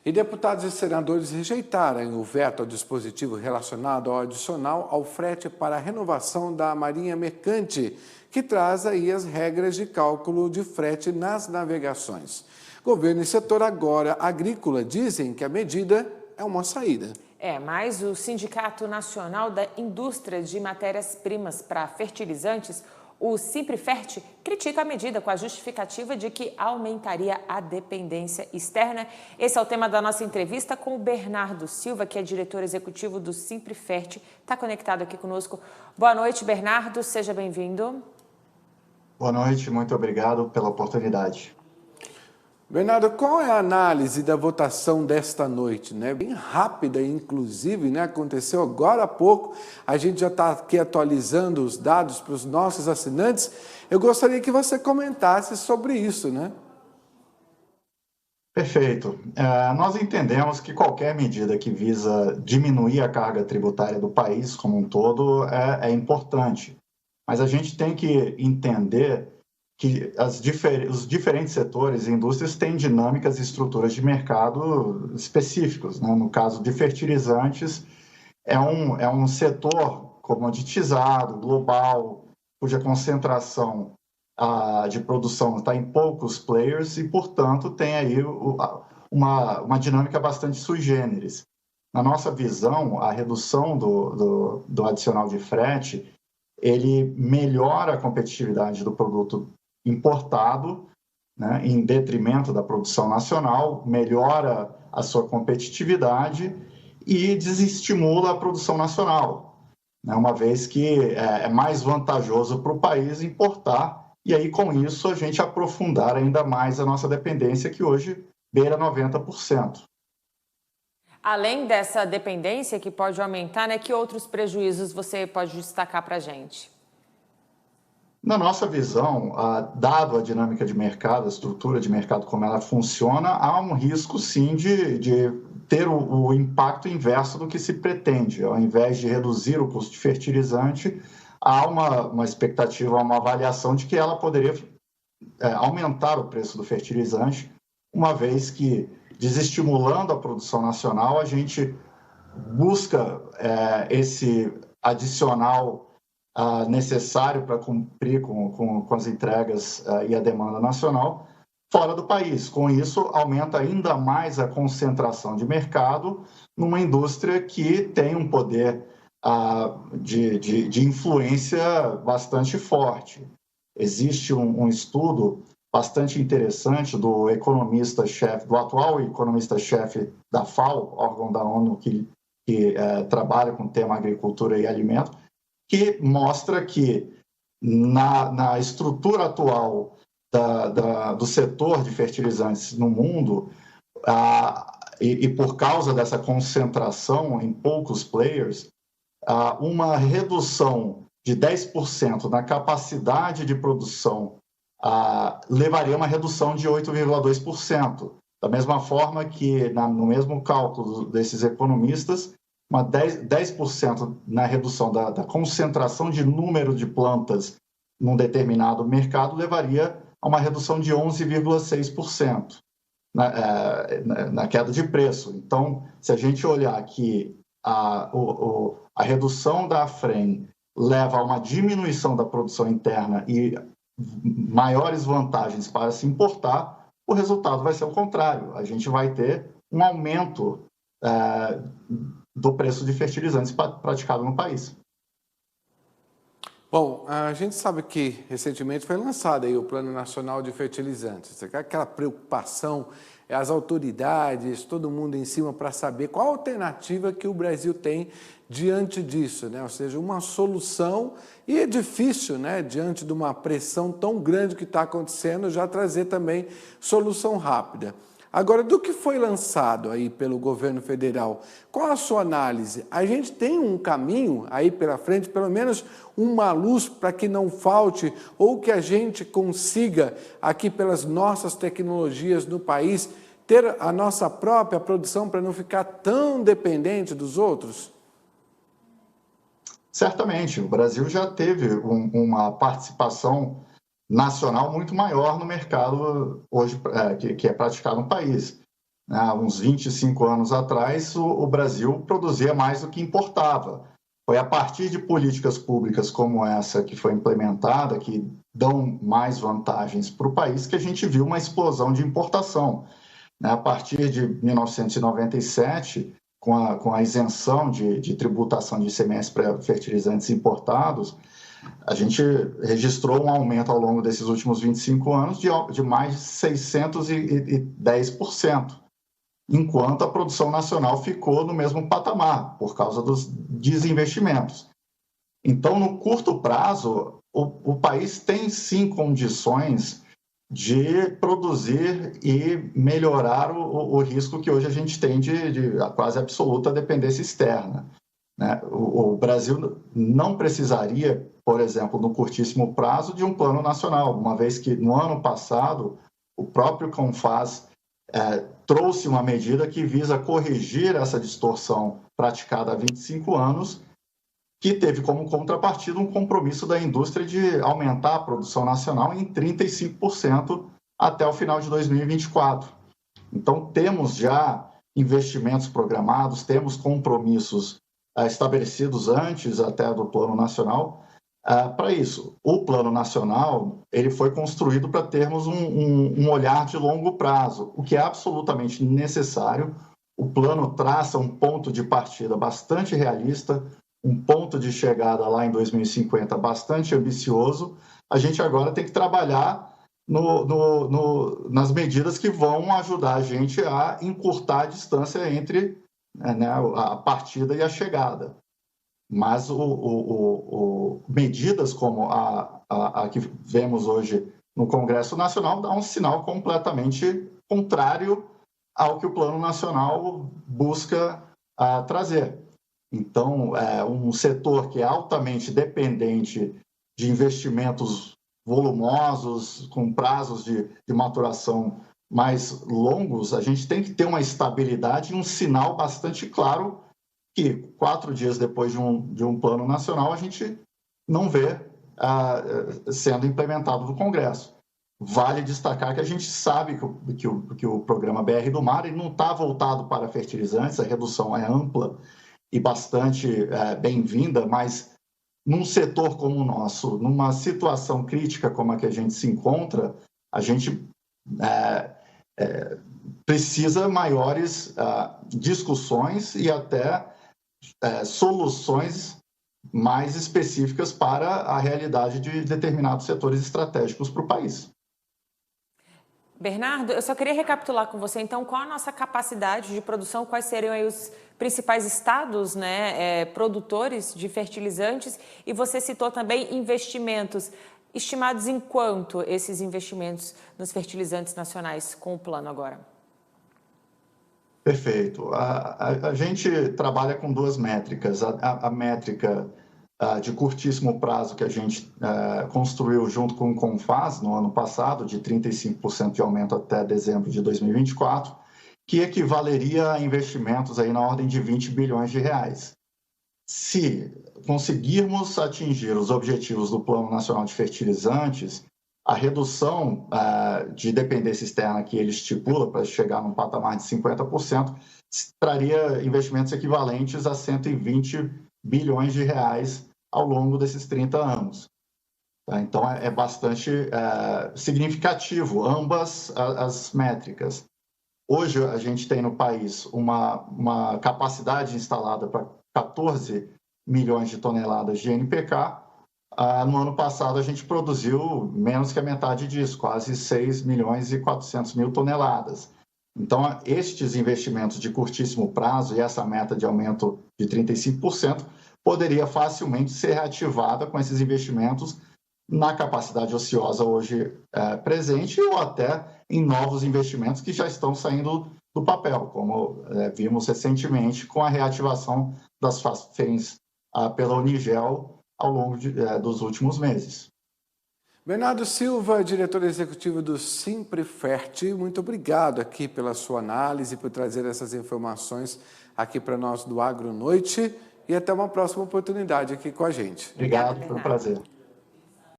E deputados e senadores rejeitaram o veto ao dispositivo relacionado ao adicional ao frete para a renovação da Marinha Mercante, que traz aí as regras de cálculo de frete nas navegações. Governo e setor agrícola dizem que a medida é uma saída. Mas o Sindicato Nacional da Indústria de Matérias-Primas para Fertilizantes, o Simprefert, critica a medida com a justificativa de que aumentaria a dependência externa. Esse é o tema da nossa entrevista com o Bernardo Silva, que é diretor executivo do Simprefert. Está conectado aqui conosco. Boa noite, Bernardo. Seja bem-vindo. Boa noite, muito obrigado pela oportunidade. Bernardo, qual é a análise da votação desta noite? Bem rápida, inclusive, aconteceu agora há pouco. A gente já está aqui atualizando os dados para os nossos assinantes. Eu gostaria que você comentasse sobre isso, Perfeito. Nós entendemos que qualquer medida que visa diminuir a carga tributária do país como um todo é importante. Mas a gente tem que entender que os diferentes setores e indústrias têm dinâmicas e estruturas de mercado específicos. No caso de fertilizantes, é um setor comoditizado, global, cuja concentração de produção está em poucos players e, portanto, tem aí uma dinâmica bastante sui generis. Na nossa visão, a redução do adicional de frete, ele melhora a competitividade do produto importado, em detrimento da produção nacional, melhora a sua competitividade e desestimula a produção nacional, uma vez que é mais vantajoso para o país importar, e aí com isso a gente aprofundar ainda mais a nossa dependência, que hoje beira 90%. Além dessa dependência que pode aumentar, que outros prejuízos você pode destacar para a gente? Na nossa visão, dado a dinâmica de mercado, a estrutura de mercado como ela funciona, há um risco sim de ter o impacto inverso do que se pretende. Ao invés de reduzir o custo de fertilizante, há uma expectativa, uma avaliação de que ela poderia aumentar o preço do fertilizante, uma vez que, desestimulando a produção nacional, a gente busca esse adicional necessário para cumprir com as entregas e a demanda nacional fora do país. Com isso, aumenta ainda mais a concentração de mercado numa indústria que tem um poder de influência bastante forte. Existe um estudo bastante interessante do economista-chefe, do atual economista-chefe da FAO, órgão da ONU que trabalha com o tema agricultura e alimento, que mostra que na estrutura atual do setor de fertilizantes no mundo, e por causa dessa concentração em poucos players, uma redução de 10% na capacidade de produção levaria a uma redução de 8,2%. Da mesma forma que, no mesmo cálculo desses economistas, 10% na redução da concentração de número de plantas num determinado mercado levaria a uma redução de 11,6% na queda de preço. Então, se a gente olhar que a redução da AFREM leva a uma diminuição da produção interna e maiores vantagens para se importar, o resultado vai ser o contrário. A gente vai ter um aumento do preço de fertilizantes praticado no país. Bom, a gente sabe que recentemente foi lançado aí o Plano Nacional de Fertilizantes. Aquela preocupação, as autoridades, todo mundo em cima para saber qual a alternativa que o Brasil tem diante disso, Ou seja, uma solução, e é difícil, diante de uma pressão tão grande que está acontecendo, já trazer também solução rápida. Agora, do que foi lançado aí pelo governo federal, qual a sua análise? A gente tem um caminho aí pela frente, pelo menos uma luz para que não falte ou que a gente consiga, aqui pelas nossas tecnologias no país, ter a nossa própria produção para não ficar tão dependente dos outros? Certamente, o Brasil já teve uma participação nacional muito maior no mercado hoje que é praticado no país. Há uns 25 anos atrás, o Brasil produzia mais do que importava. Foi a partir de políticas públicas como essa que foi implementada, que dão mais vantagens para o país, que a gente viu uma explosão de importação. A partir de 1997, com a isenção de tributação de ICMS para fertilizantes importados, a gente registrou um aumento ao longo desses últimos 25 anos de mais de 610%, enquanto a produção nacional ficou no mesmo patamar, por causa dos desinvestimentos. Então, no curto prazo, o país tem sim condições de produzir e melhorar o risco que hoje a gente tem de quase absoluta dependência externa. Né? O Brasil não precisaria, por exemplo, no curtíssimo prazo, de um plano nacional, uma vez que no ano passado o próprio CONFAS trouxe uma medida que visa corrigir essa distorção praticada há 25 anos, que teve como contrapartida um compromisso da indústria de aumentar a produção nacional em 35% até o final de 2024. Então, temos já investimentos programados, temos compromissos estabelecidos antes até do Plano Nacional para isso. O Plano Nacional ele foi construído para termos um olhar de longo prazo, o que é absolutamente necessário. O plano traça um ponto de partida bastante realista, um ponto de chegada lá em 2050 bastante ambicioso. A gente agora tem que trabalhar nas medidas que vão ajudar a gente a encurtar a distância entre a partida e a chegada. Mas medidas como a que vemos hoje no Congresso Nacional dá um sinal completamente contrário ao que o Plano Nacional busca trazer. Então, um setor que é altamente dependente de investimentos volumosos, com prazos de maturação mais longos, a gente tem que ter uma estabilidade e um sinal bastante claro que 4 dias depois de um plano nacional a gente não vê sendo implementado no Congresso. Vale destacar que a gente sabe que o programa BR do Mar ele não está voltado para fertilizantes, a redução é ampla e bastante bem-vinda, mas num setor como o nosso, numa situação crítica como a que a gente se encontra, a gente precisa maiores discussões e até soluções mais específicas para a realidade de determinados setores estratégicos para o país. Bernardo, eu só queria recapitular com você, então, qual a nossa capacidade de produção, quais seriam aí os principais estados, produtores de fertilizantes, e você citou também investimentos. Estimados em quanto esses investimentos nos fertilizantes nacionais com o plano agora? Perfeito. A gente trabalha com 2 métricas. A métrica de curtíssimo prazo que a gente construiu junto com o CONFAS no ano passado, de 35% de aumento até dezembro de 2024, que equivaleria a investimentos aí na ordem de 20 bilhões de reais. Se conseguirmos atingir os objetivos do Plano Nacional de Fertilizantes, a redução de dependência externa que ele estipula para chegar num patamar de 50%, traria investimentos equivalentes a 120 bilhões de reais ao longo desses 30 anos. Então, é bastante significativo, ambas as métricas. Hoje, a gente tem no país uma capacidade instalada para 14 milhões de toneladas de NPK. No ano passado, a gente produziu menos que a metade disso, quase 6 milhões e 400 mil toneladas. Então, estes investimentos de curtíssimo prazo e essa meta de aumento de 35% poderia facilmente ser reativada com esses investimentos na capacidade ociosa hoje presente ou até em novos investimentos que já estão saindo do papel, como vimos recentemente com a reativação das FAFENs pela Unigel ao longo dos últimos meses. Bernardo Silva, diretor executivo do Simprefert, muito obrigado aqui pela sua análise, por trazer essas informações aqui para nós do Agronoite e até uma próxima oportunidade aqui com a gente. Obrigado, foi um prazer.